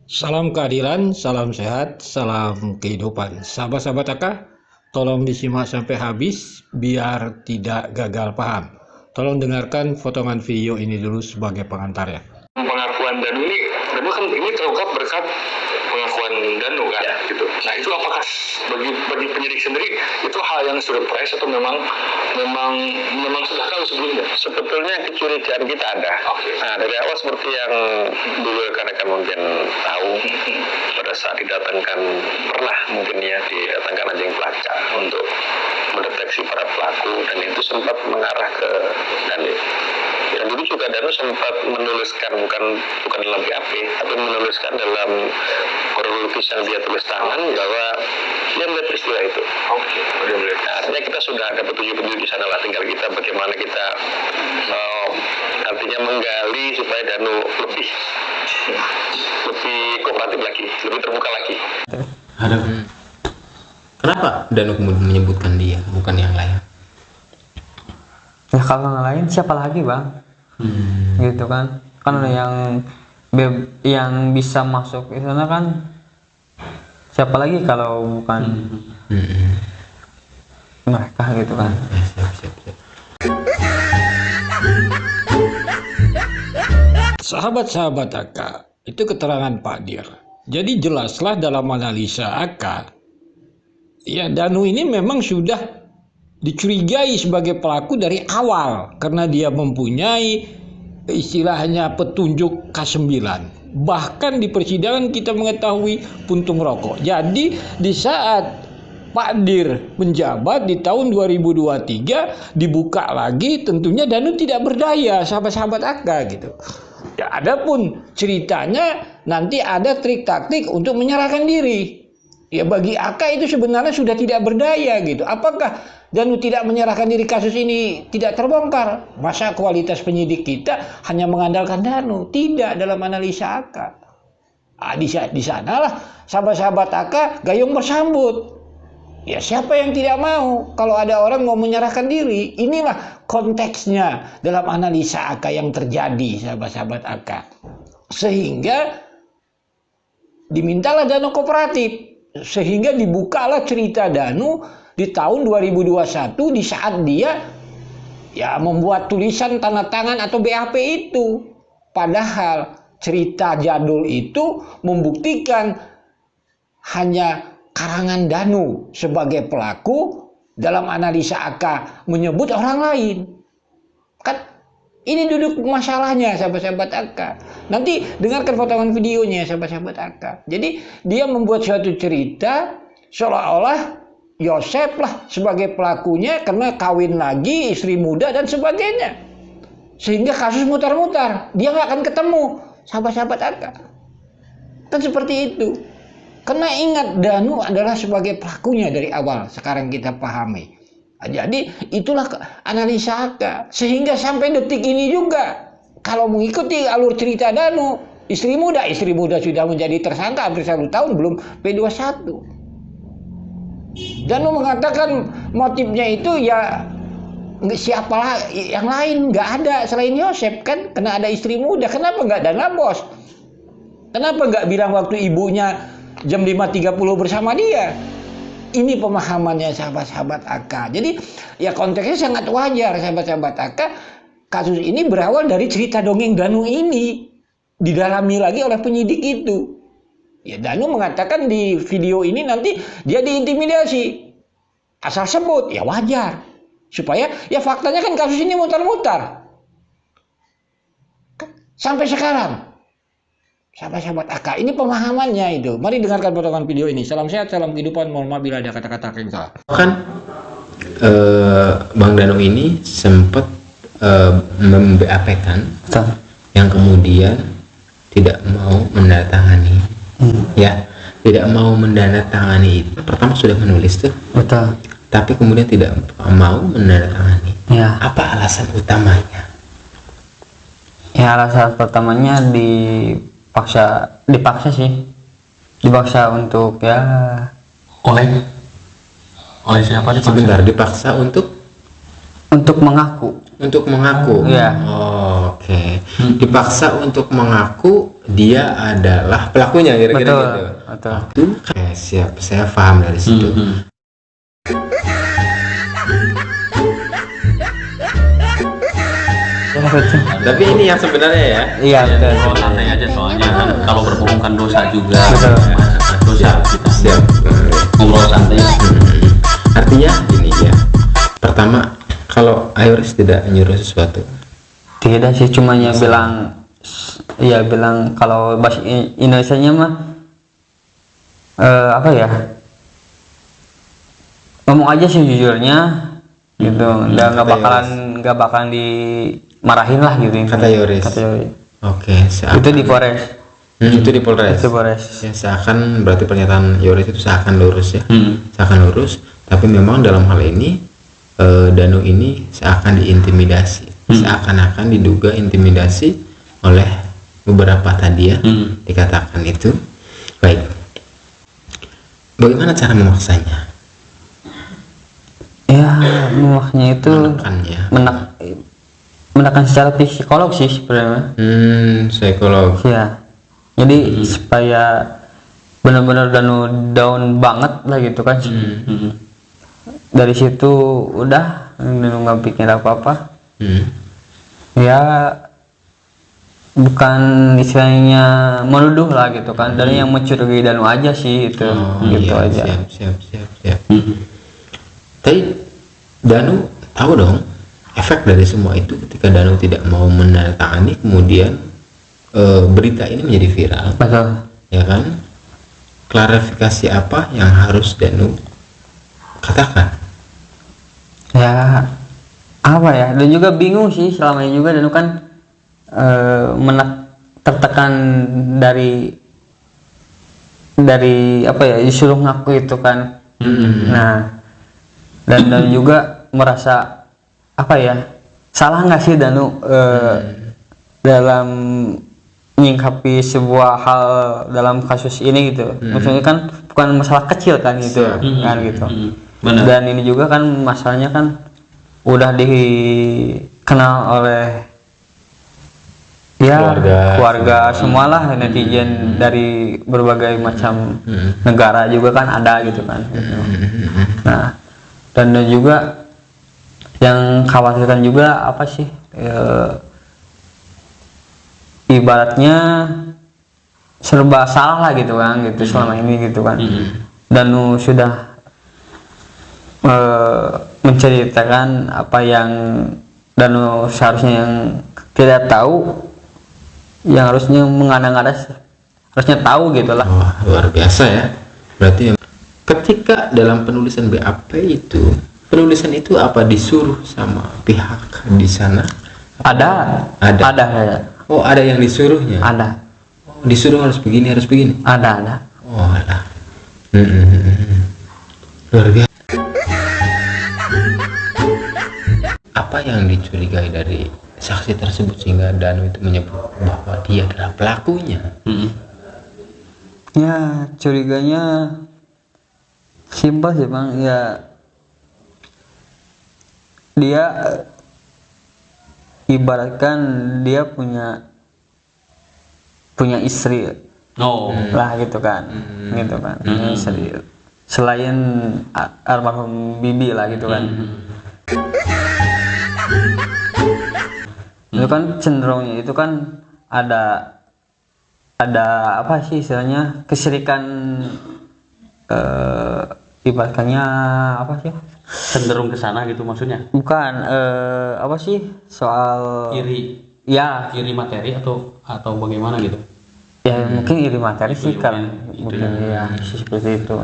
Salam keadilan, salam sehat, salam kehidupan. Sahabat-sahabat AK, tolong disimak sampai habis biar tidak gagal paham. Tolong dengarkan potongan video ini dulu sebagai pengantarnya. Pengakuan Danu kan ini terungkap berkat pengakuan Danu kan, ya, gitu. Nah itu apakah bagi penyidik sendiri itu hal yang surprise atau memang sudah tahu sebelumnya? Sebetulnya kecurigaan kita ada. Nah dari awal seperti yang dulu rekan-rekan mungkin tahu, pada saat didatangkan didatangkan anjing pelacak untuk mendeteksi para pelaku, dan itu sempat mengarah ke Danu. Dan dulu juga Danu sempat menuliskan bukan dalam BAP, tapi menuliskan dalam kronologis yang dia tulis tangan bahwa dia melihat peristiwa itu. Nah, artinya kita sudah ada petunjuk-petunjuk di sana lah, tinggal kita bagaimana kita artinya menggali supaya Danu lebih kooperatif lagi, lebih terbuka lagi. Ada. Kenapa Danu kemudian menyebutkan dia, bukan yang lain? Ya kalau yang lain siapa lagi bang? Gitu kan? Kan yang bisa masuk ke sana kan siapa lagi kalau bukan mereka gitu kan? Siap. Sahabat-sahabat AK, itu keterangan Pak Dir. Jadi jelaslah dalam analisa AK, ya Danu ini memang sudah dicurigai sebagai pelaku dari awal karena dia mempunyai istilahnya petunjuk K9. Bahkan di persidangan kita mengetahui puntung rokok. Jadi di saat Pak Dir menjabat di tahun 2023 dibuka lagi, tentunya Danu tidak berdaya, sahabat-sahabat AK gitu. Ya adapun ceritanya nanti ada trik taktik untuk menyerahkan diri. Ya bagi AK itu sebenarnya sudah tidak berdaya gitu. Apakah Danu tidak menyerahkan diri, kasus ini tidak terbongkar? Masa kualitas penyidik kita hanya mengandalkan Danu? Tidak, dalam analisa AK. Di sanalah sahabat-sahabat AK gayung bersambut. Ya siapa yang tidak mau kalau ada orang mau menyerahkan diri? Inilah konteksnya dalam analisa AK yang terjadi, sahabat-sahabat AK. Sehingga dimintalah Danu kooperatif. Sehingga dibukalah cerita Danu di tahun 2021 di saat dia ya membuat tulisan tanda tangan atau BAP itu. Padahal cerita jadul itu membuktikan hanya karangan Danu sebagai pelaku, dalam analisa AK menyebut orang lain. Kan ini duduk masalahnya, sahabat-sahabat AK. Nanti dengarkan potongan videonya, sahabat-sahabat AK. Jadi dia membuat suatu cerita seolah-olah Yosef lah sebagai pelakunya karena kawin lagi, istri muda dan sebagainya. Sehingga kasus mutar-mutar, dia nggak akan ketemu, sahabat-sahabat AK. Kan seperti itu. Karena ingat Danu adalah sebagai pelakunya dari awal, sekarang kita pahami. Jadi itulah analisa AK. Sehingga sampai detik ini juga, kalau mengikuti alur cerita Danu, istri muda sudah menjadi tersangka hampir 1 tahun belum P21. Danu mengatakan motifnya itu ya siapalah yang lain, nggak ada selain Yosef kan, karena ada istri muda. Kenapa nggak Dana Bos? Kenapa nggak bilang waktu ibunya jam 5.30 bersama dia? Ini pemahamannya sahabat-sahabat AK. Jadi ya konteksnya sangat wajar, sahabat-sahabat AK. Kasus ini berawal dari cerita dongeng Danu ini, didalami lagi oleh penyidik itu. Ya Danu mengatakan di video ini nanti dia diintimidasi. Asal sebut ya wajar. Supaya ya faktanya kan kasus ini mutar-mutar sampai sekarang. Sahabat-sahabat AK, ini pemahamannya itu. Mari dengarkan potongan video ini. Salam sehat, salam kehidupan. Mohon maaf bila ada kata-kata yang salah. Kan Bang Danu ini sempat memBAP-kan yang kemudian tidak mau menandatangani. Ya, tidak mau menandatangani itu. Pertama sudah menulis tuh. Betul. Tapi kemudian tidak mau menandatangani. Ya. Apa alasan utamanya? Ya alasan pertamanya dipaksa sih, dipaksa untuk ya oleh siapa dipaksa? Sebentar, dipaksa untuk mengaku ya. ya. Oh, Oke. Dipaksa untuk mengaku dia adalah pelakunya kira-kira Betul, gitu. betul. Oke, siap. Saya paham dari situ. Ya, betul. Tapi ini yang sebenarnya ya. Iya, betul. Ngobrol santai aja soalnya kan kalau berbohong kan dosa juga. Betul. Dosa kita. Siap. Ngobrol santai. Artinya gini ya. Pertama, kalau Ayoris tidak nyuruh sesuatu. Tidak sih, cuma yang bilang, ya bilang kalau bahasa Indonesianya mah apa ya, ngomong aja sih jujurnya gitu, dan nggak bakalan dimarahin lah gitu. Kata Yoris. Kata Yoris. Oke, seakan, Itu di Polres. itu di Polres. Itu Polres. Ya, seakan berarti pernyataan Yoris itu seakan lurus ya. Hmm. Seakan lurus, tapi memang dalam hal ini Danu ini seakan diintimidasi. Seakan-akan diduga intimidasi oleh beberapa tadi ya, dikatakan itu. Baik, bagaimana cara memaksanya? Ya, memaknya itu Menekannya. menekan secara psikolog sih sebenarnya. Psikolog. Ya, jadi supaya benar-benar down banget lah gitu kan. Dari situ udah nggak pikir apa-apa. Ya, bukan istilahnya menuduh lah gitu kan, dari yang mencurigai Danu aja sih itu. Gitu Iya, aja. siap. Tapi Danu tahu dong efek dari semua itu ketika Danu tidak mau menandatangani, kemudian berita ini menjadi viral, Betul. ya kan? Klarifikasi apa yang harus Danu katakan? Ya, apa ya, dan juga bingung sih selama ini juga Danu kan tertekan dari apa ya, disuruh ngaku itu kan. Nah, dan juga merasa apa ya, salah nggak sih Danu dalam menyingkapi sebuah hal dalam kasus ini gitu. Maksudnya kan bukan masalah kecil kan gitu kan gitu. Benar. Dan ini juga kan masalahnya kan udah dikenal oleh ya keluarga semualah, netizen dari berbagai macam negara juga kan ada gitu kan gitu. Nah, dan juga yang khawatirkan juga apa sih, ibaratnya serba salah lah gitu kan gitu selama ini gitu kan. Danu sudah menceritakan apa yang Danu seharusnya yang tidak tahu, yang harusnya mengada-ngada harusnya tahu gitulah. Wah, luar biasa ya. Berarti ketika dalam penulisan BAP itu, penulisan itu apa disuruh sama pihak di sana? Ada. Oh, ada yang disuruhnya. Ada. Oh, disuruh harus begini. Ada. Oh, alah. Luar biasa. Apa yang dicurigai dari saksi tersebut sehingga Danu itu menyebut bahwa dia adalah pelakunya? Ya, curiganya simpel sih Bang, ya dia ibaratkan dia punya istri lah gitu kan. Punya istri selain almarhum bibi lah gitu kan. Itu kan cenderungnya itu kan ada apa sih istilahnya, kesirikan, ibaratkannya apa sih, Cenderung ke sana gitu maksudnya. bukan apa sih, soal Iri materi atau bagaimana gitu. ya mungkin iri materi sih Itu kan, itu mungkin ya seperti itu.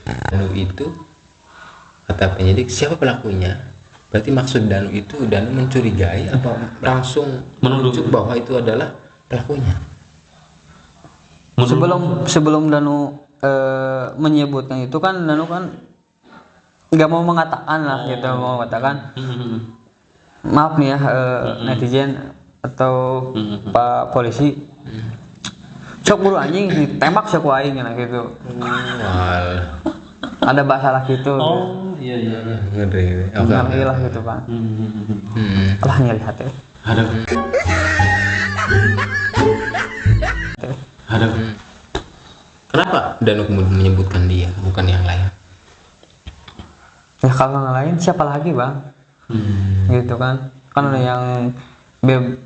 Danu itu, kata penyidik, siapa pelakunya? Berarti maksud Danu itu Danu mencurigai apa langsung menunjuk bahwa itu adalah pelakunya? Sebelum Danu menyebutkan itu kan, Danu kan nggak mau mengatakan lah gitu, mau mengatakan maaf nih ya netizen atau Pak Polisi, sok buru anjing ditembak sok aing gitu. Ada bahasa lah gitu. Iya. Ngeri. Ngeri lah gitu kan. Lah nyari hati. Ada. Ada. Kenapa Danu kemudian menyebutkan dia bukan yang lain? Ya kalau yang lain siapa lagi bang? Gitu kan? Kan ada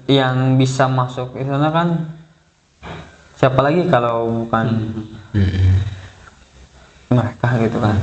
yang bisa masuk ke sana kan? Siapa lagi kalau bukan mereka gitu kan?